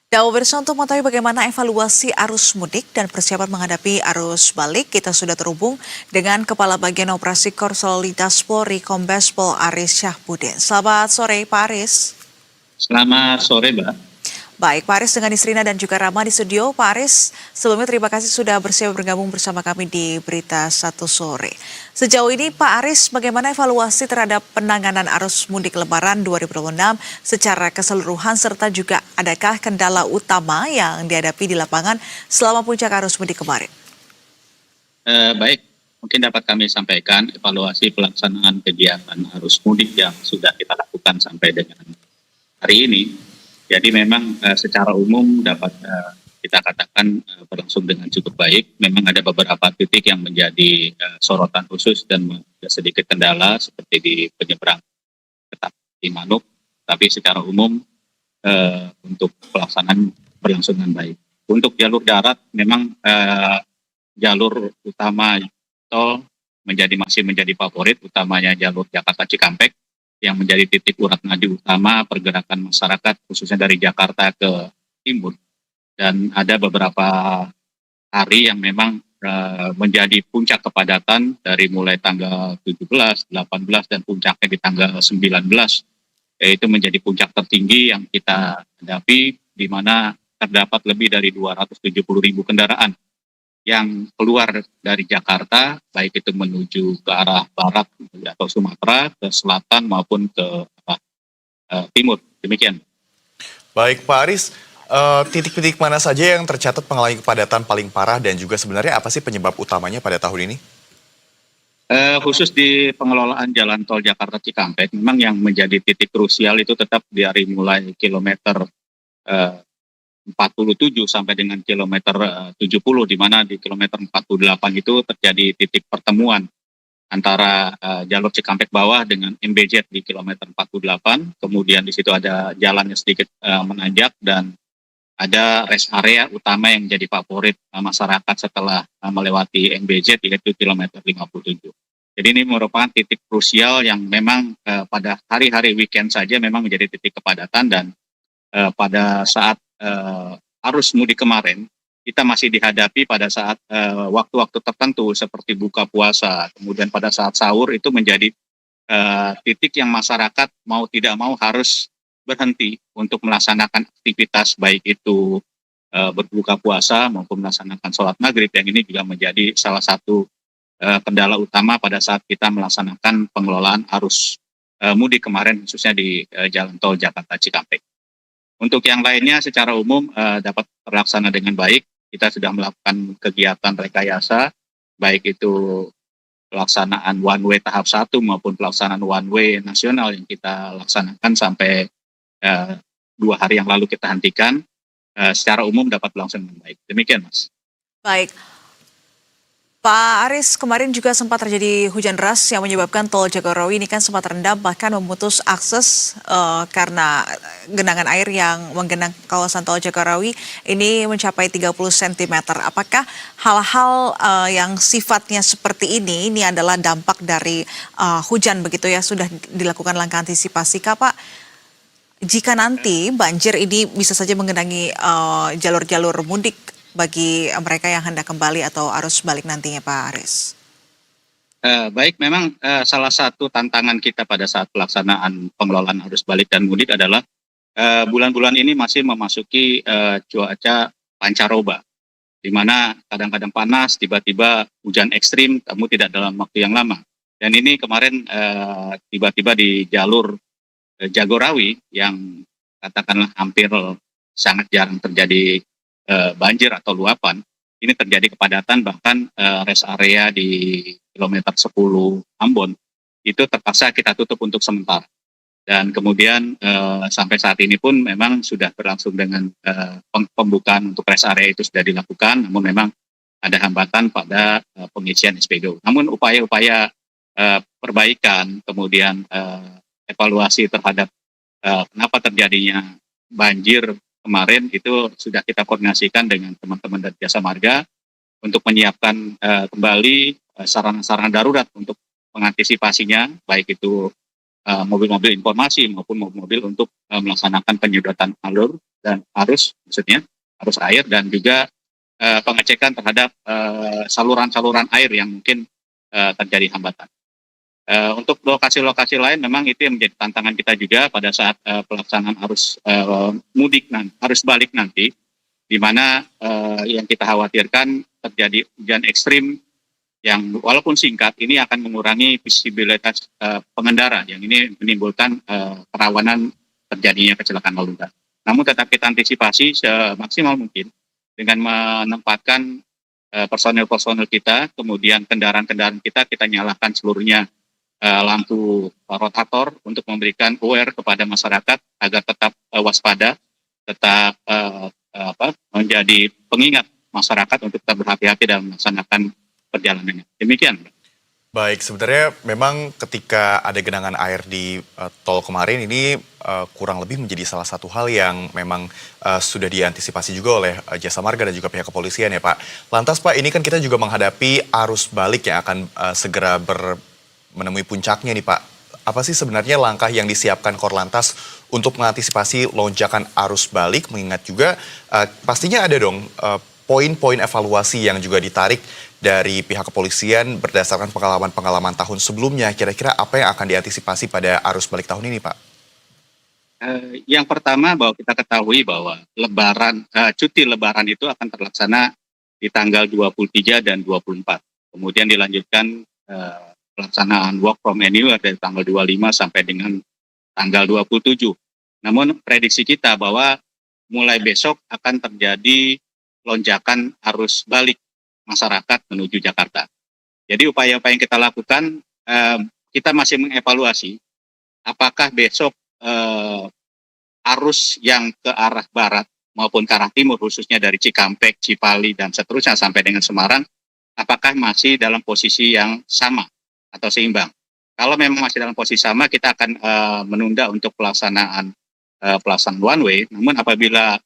Dan pemirsa untuk mengetahui bagaimana evaluasi arus mudik dan persiapan menghadapi arus balik, kita sudah terhubung dengan Kepala Bagian Operasi Korps Lalu Lintas Polri Kombes Pol Aris Syahbudin. Selamat sore Pak Aris. Selamat sore, Mbak. Baik, Pak Aris dengan Isrina dan juga Rama di studio. Pak Aris, sebelumnya terima kasih sudah bersedia bergabung bersama kami di Berita Satu Sore. Sejauh ini Pak Aris, bagaimana evaluasi terhadap penanganan arus mudik Lebaran 2026 secara keseluruhan serta juga adakah kendala utama yang dihadapi di lapangan selama puncak arus mudik kemarin? Baik, mungkin dapat kami sampaikan evaluasi pelaksanaan kegiatan arus mudik yang sudah kita lakukan sampai dengan hari ini. Jadi memang secara umum dapat kita katakan berlangsung dengan cukup baik. Memang ada beberapa titik yang menjadi sorotan khusus dan sedikit kendala seperti di penyeberang kereta api Manuk. Tapi secara umum untuk pelaksanaan berlangsung dengan baik. Untuk jalur darat memang jalur utama tol masih menjadi favorit, utamanya jalur Jakarta Cikampek yang menjadi titik urat nadi utama pergerakan masyarakat khususnya dari Jakarta ke timur. Dan ada beberapa hari yang memang menjadi puncak kepadatan dari mulai tanggal 17, 18 dan puncaknya di tanggal 19, yaitu menjadi puncak tertinggi yang kita hadapi di mana terdapat lebih dari 270.000 kendaraan yang keluar dari Jakarta, baik itu menuju ke arah barat atau Sumatera, ke selatan maupun ke timur. Demikian. Baik Pak Aris, titik-titik mana saja yang tercatat mengalami kepadatan paling parah dan juga sebenarnya apa sih penyebab utamanya pada tahun ini? Khusus di pengelolaan jalan tol Jakarta Cikampek, memang yang menjadi titik krusial itu tetap dari mulai kilometer 47 sampai dengan kilometer 70, di mana di kilometer 48 itu terjadi titik pertemuan antara jalur Cikampek bawah dengan MBZ di kilometer 48, kemudian di situ ada jalannya sedikit menanjak dan ada rest area utama yang menjadi favorit masyarakat setelah melewati MBZ yaitu kilometer 57. Jadi ini merupakan titik krusial yang memang pada hari-hari weekend saja memang menjadi titik kepadatan dan pada saat arus mudik kemarin, kita masih dihadapi pada saat waktu-waktu tertentu seperti buka puasa, kemudian pada saat sahur itu menjadi titik yang masyarakat mau tidak mau harus berhenti untuk melaksanakan aktivitas baik itu berbuka puasa maupun melaksanakan sholat maghrib, yang ini juga menjadi salah satu kendala utama pada saat kita melaksanakan pengelolaan arus mudik kemarin khususnya di jalan tol Jakarta Cikampek. Untuk yang lainnya secara umum dapat terlaksana dengan baik. Kita sudah melakukan kegiatan rekayasa, baik itu pelaksanaan one way tahap 1 maupun pelaksanaan one way nasional yang kita laksanakan sampai 2 hari yang lalu kita hentikan. Secara umum dapat berlangsung dengan baik. Demikian, Mas. Baik. Pak Aris, kemarin juga sempat terjadi hujan deras yang menyebabkan tol Jagorawi ini kan sempat terendam bahkan memutus akses karena genangan air yang menggenang kawasan tol Jagorawi ini mencapai 30 cm. Apakah hal-hal yang sifatnya seperti ini adalah dampak dari hujan begitu ya, sudah dilakukan langkah antisipasi kah Pak? Jika nanti banjir ini bisa saja menggenangi jalur-jalur mudik bagi mereka yang hendak kembali atau arus balik nantinya Pak Aris? Baik, memang salah satu tantangan kita pada saat pelaksanaan pengelolaan arus balik dan mudik adalah bulan-bulan ini masih memasuki cuaca pancaroba, di mana kadang-kadang panas, tiba-tiba hujan ekstrim, namun tidak dalam waktu yang lama. Dan ini kemarin tiba-tiba di jalur Jagorawi yang katakanlah hampir sangat jarang terjadi banjir atau luapan, ini terjadi kepadatan bahkan rest area di kilometer 10 Ambon itu terpaksa kita tutup untuk sementara. Dan kemudian sampai saat ini pun memang sudah berlangsung dengan pembukaan untuk rest area itu sudah dilakukan, namun memang ada hambatan pada pengisian SPBU. Namun upaya-upaya perbaikan, kemudian evaluasi terhadap kenapa terjadinya banjir kemarin itu sudah kita koordinasikan dengan teman-teman dari Jasa Marga untuk menyiapkan kembali sarana-sarana darurat untuk mengantisipasinya, baik itu mobil-mobil informasi maupun mobil-mobil untuk melaksanakan penyedotan alur dan maksudnya arus air dan juga pengecekan terhadap saluran-saluran air yang mungkin terjadi hambatan. Untuk lokasi-lokasi lain memang itu yang menjadi tantangan kita juga pada saat pelaksanaan arus arus balik nanti, di mana yang kita khawatirkan terjadi hujan ekstrim yang walaupun singkat ini akan mengurangi visibilitas pengendara yang ini menimbulkan kerawanan terjadinya kecelakaan lalu lintas. Namun tetap kita antisipasi semaksimal mungkin dengan menempatkan personil-personil kita, kemudian kendaraan-kendaraan kita nyalakan seluruhnya lampu rotator untuk memberikan aware kepada masyarakat agar tetap waspada, tetap menjadi pengingat masyarakat untuk tetap berhati-hati dalam melaksanakan perjalanannya. Demikian. Baik, sebenarnya memang ketika ada genangan air di tol kemarin ini kurang lebih menjadi salah satu hal yang memang sudah diantisipasi juga oleh Jasa Marga dan juga pihak kepolisian ya Pak. Lantas Pak, ini kan kita juga menghadapi arus balik yang akan segera menemui puncaknya nih Pak. Apa sih sebenarnya langkah yang disiapkan Korlantas untuk mengantisipasi lonjakan arus balik, mengingat juga pastinya ada dong poin-poin evaluasi yang juga ditarik dari pihak kepolisian berdasarkan pengalaman-pengalaman tahun sebelumnya. Kira-kira apa yang akan diantisipasi pada arus balik tahun ini, Pak? Yang pertama bahwa kita ketahui bahwa cuti lebaran itu akan terlaksana di tanggal 23 dan 24. Kemudian dilanjutkan pelaksanaan work from anywhere dari tanggal 25 sampai dengan tanggal 27. Namun prediksi kita bahwa mulai besok akan terjadi lonjakan arus balik masyarakat menuju Jakarta. Jadi upaya-upaya yang kita lakukan, kita masih mengevaluasi apakah besok arus yang ke arah barat maupun ke arah timur, khususnya dari Cikampek, Cipali, dan seterusnya sampai dengan Semarang, apakah masih dalam posisi yang sama atau seimbang. Kalau memang masih dalam posisi sama, kita akan menunda untuk pelaksanaan one way. Namun apabila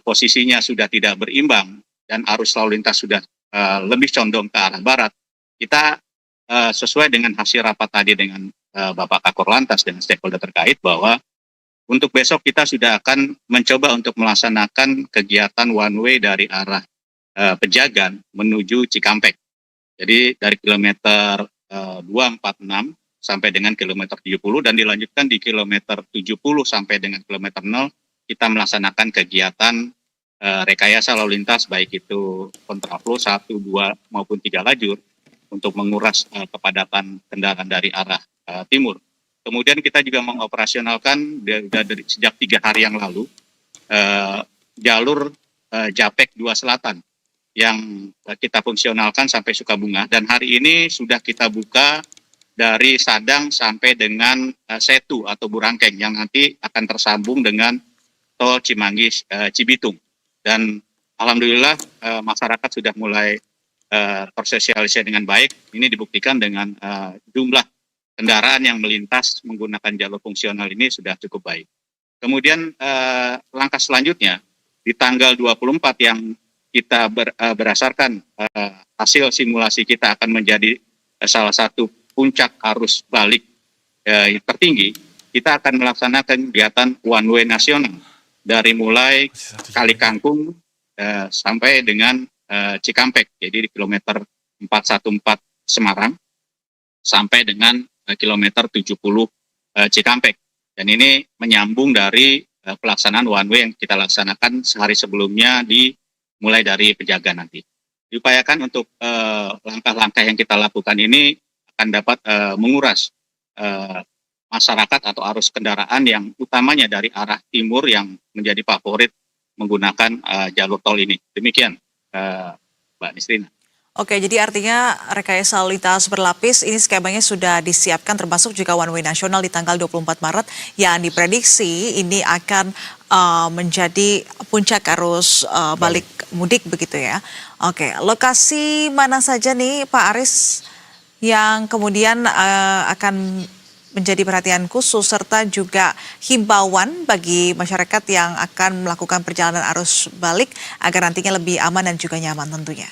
posisinya sudah tidak berimbang dan arus lalu lintas sudah lebih condong ke arah barat, kita sesuai dengan hasil rapat tadi dengan Bapak Kakor Lantas dan stakeholder terkait bahwa untuk besok kita sudah akan mencoba untuk melaksanakan kegiatan one way dari arah Pejagan menuju Cikampek. Jadi dari kilometer 246 sampai dengan kilometer 70 dan dilanjutkan di kilometer 70 sampai dengan kilometer 0 kita melaksanakan kegiatan rekayasa lalu lintas baik itu kontraflow 1, 2 maupun 3 lajur untuk menguras kepadatan kendaraan dari arah timur. Kemudian kita juga mengoperasionalkan dari sejak 3 hari yang lalu jalur Japek 2 Selatan yang kita fungsionalkan sampai Sukabunga, dan hari ini sudah kita buka dari Sadang sampai dengan Setu atau Burangkeng yang nanti akan tersambung dengan tol Cimanggis Cibitung. Dan alhamdulillah masyarakat sudah mulai tersosialisasi dengan baik. Ini dibuktikan dengan jumlah kendaraan yang melintas menggunakan jalur fungsional ini sudah cukup baik. Kemudian langkah selanjutnya di tanggal 24 yang kita berdasarkan hasil simulasi kita akan menjadi salah satu puncak arus balik tertinggi, kita akan melaksanakan kegiatan one way nasional dari mulai Kali Kangkung sampai dengan Cikampek, jadi di kilometer 414 Semarang sampai dengan kilometer 70 Cikampek. Dan ini menyambung dari pelaksanaan one way yang kita laksanakan sehari sebelumnya mulai dari Pejagan nanti. Diupayakan untuk langkah-langkah yang kita lakukan ini akan dapat menguras masyarakat atau arus kendaraan yang utamanya dari arah timur yang menjadi favorit menggunakan jalur tol ini. Demikian, Mbak Nisrina. Oke, jadi artinya rekayasa lalu lintas berlapis ini skemanya sudah disiapkan termasuk juga one way nasional di tanggal 24 Maret yang diprediksi ini akan menjadi puncak arus balik mudik begitu ya. Oke, lokasi mana saja nih Pak Aris yang kemudian akan menjadi perhatian khusus serta juga himbauan bagi masyarakat yang akan melakukan perjalanan arus balik agar nantinya lebih aman dan juga nyaman tentunya?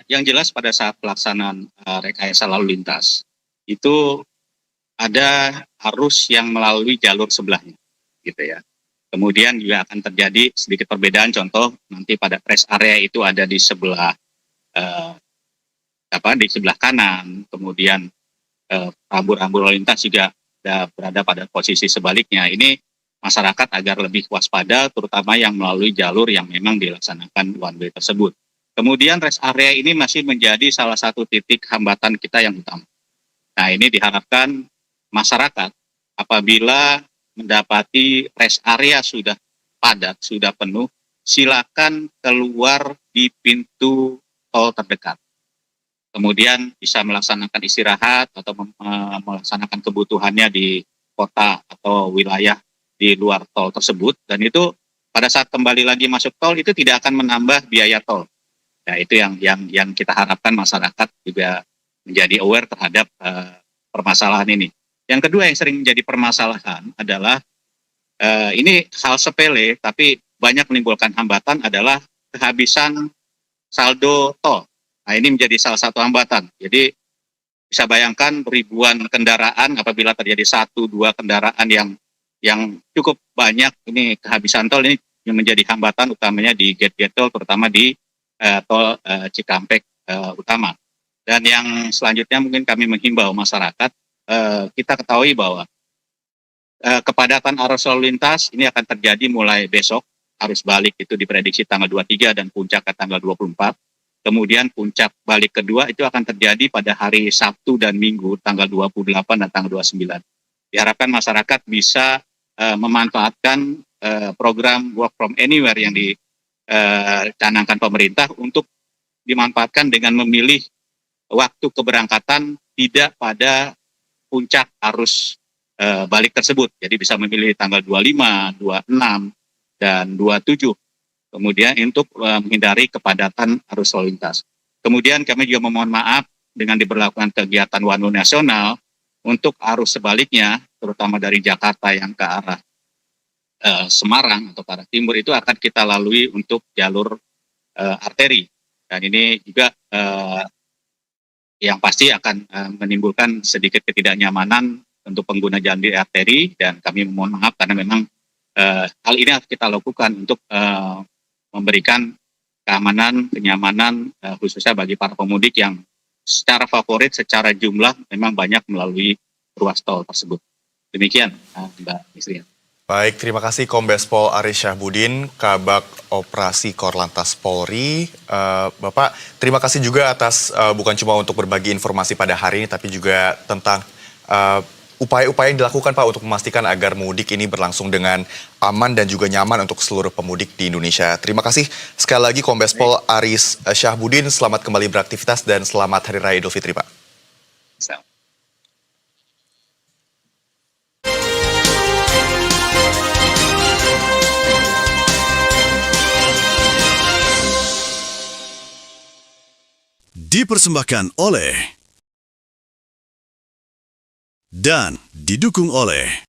Yang jelas pada saat pelaksanaan rekayasa lalu lintas itu ada arus yang melalui jalur sebelahnya, gitu ya. Kemudian juga akan terjadi sedikit perbedaan, contoh nanti pada rest area itu ada di sebelah eh, di sebelah kanan, kemudian rambu-rambu lalu lintas juga berada pada posisi sebaliknya. Ini masyarakat agar lebih waspada, terutama yang melalui jalur yang memang dilaksanakan one way tersebut. Kemudian rest area ini masih menjadi salah satu titik hambatan kita yang utama. Nah, ini diharapkan masyarakat apabila mendapati rest area sudah padat, sudah penuh, silakan keluar di pintu tol terdekat. Kemudian bisa melaksanakan istirahat atau melaksanakan kebutuhannya di kota atau wilayah di luar tol tersebut. Dan itu pada saat kembali lagi masuk tol itu tidak akan menambah biaya tol. Nah, itu yang kita harapkan masyarakat juga menjadi aware terhadap permasalahan ini. Yang kedua yang sering menjadi permasalahan adalah ini hal sepele tapi banyak menimbulkan hambatan adalah kehabisan saldo tol. Nah, ini menjadi salah satu hambatan. Jadi bisa bayangkan ribuan kendaraan apabila terjadi 1-2 kendaraan yang cukup banyak, ini kehabisan tol ini yang menjadi hambatan utamanya di gate-gate tol, terutama di tol Cikampek utama. Dan yang selanjutnya mungkin kami menghimbau masyarakat, kita ketahui bahwa kepadatan arus lalu lintas ini akan terjadi mulai besok. Arus balik itu diprediksi tanggal 23 dan puncak ke tanggal 24. Kemudian puncak balik kedua itu akan terjadi pada hari Sabtu dan Minggu tanggal 28 dan tanggal 29. Diharapkan masyarakat bisa memanfaatkan program work from anywhere yang dicanangkan pemerintah untuk dimanfaatkan dengan memilih waktu keberangkatan tidak pada puncak arus balik tersebut. Jadi bisa memilih tanggal 25, 26, dan 27. Kemudian untuk menghindari kepadatan arus lalu lintas. Kemudian kami juga memohon maaf dengan diberlakukan kegiatan one way nasional untuk arus sebaliknya, terutama dari Jakarta yang ke arah Semarang atau ke arah timur itu akan kita lalui untuk jalur arteri. Dan ini juga yang pasti akan menimbulkan sedikit ketidaknyamanan untuk pengguna jalan di arteri, dan kami memohon maaf karena memang hal ini harus kita lakukan untuk memberikan keamanan, kenyamanan khususnya bagi para pemudik yang secara favorit, secara jumlah memang banyak melalui ruas tol tersebut. Demikian Mbak Misrian. Baik, terima kasih Kombes Pol Aris Syahbudin, Kabag Operasi Korlantas Polri. Bapak, terima kasih juga atas bukan cuma untuk berbagi informasi pada hari ini, tapi juga tentang upaya-upaya yang dilakukan Pak untuk memastikan agar mudik ini berlangsung dengan aman dan juga nyaman untuk seluruh pemudik di Indonesia. Terima kasih sekali lagi Kombes Pol Aris Syahbudin, selamat kembali beraktivitas dan selamat Hari Raya Idul Fitri Pak. Dipersembahkan oleh dan didukung oleh